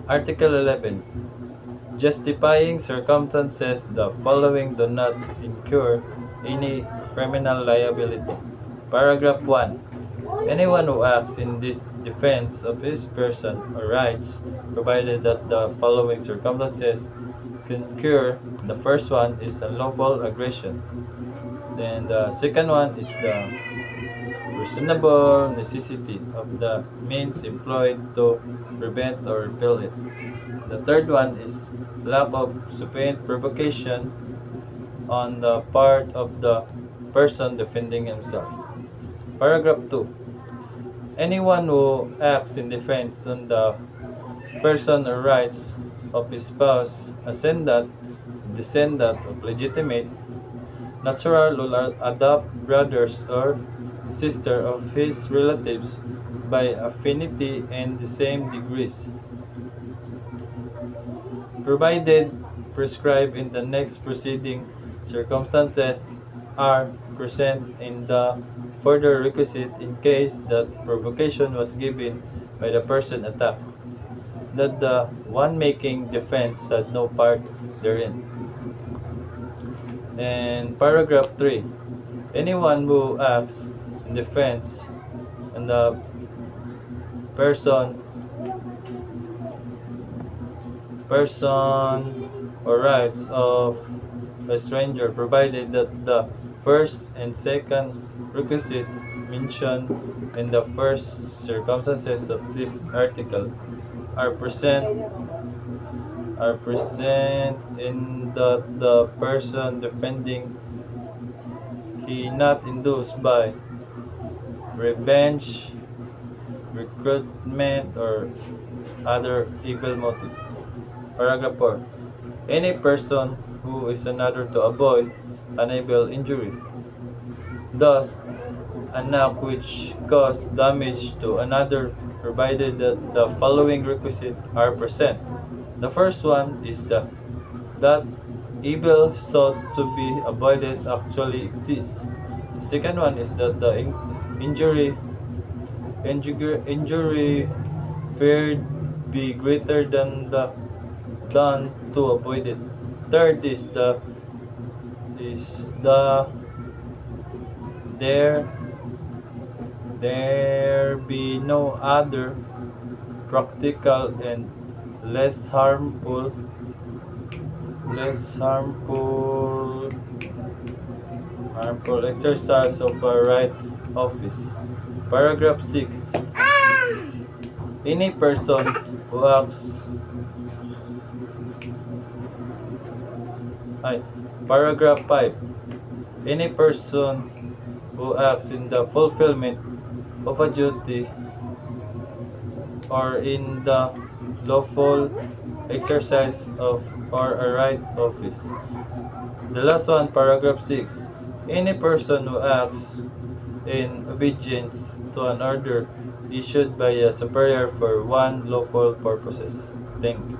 Article 11. Justifying circumstances. The following do not incur any criminal liability. Paragraph 1. Anyone who acts in this defense of his person or rights, provided that the following circumstances concur. The first one is unlawful aggression. Then the second one is the reasonable necessity of the means employed to prevent or repel it. The third one is lack of sufficient provocation on the part of the person defending himself. Paragraph 2. Anyone who acts in defense on the person or rights of his spouse, ascendant, descendant of legitimate, natural or adopted brothers or sister of his relatives by affinity and the same degrees, provided prescribed in the next proceeding, circumstances are present in the further requisite in case that provocation was given by the person attacked, that the one making defense had no part therein. And paragraph 3. Anyone who acts in defense and the person or rights of a stranger, provided that the first and second requisite mentioned in the first circumstances of this article are present in the person defending he not induced by revenge, recruitment, or other evil motive. Paragraph 4. Any person who is another to avoid an evil injury, thus an act which cause damage to another, provided that the following requisites are present. The first one is that evil sought to be avoided actually exists. The second one is that the injury feared be greater than the done to avoid it. Third is there be no other practical and less harmful exercise of a right office. Paragraph 6. Any person who acts Paragraph 5. Any person who acts in the fulfillment of a duty or in the lawful exercise of or a right office. The last one, paragraph 6. Any person who acts in obedience to an order issued by a superior for one lawful purposes. Thank you.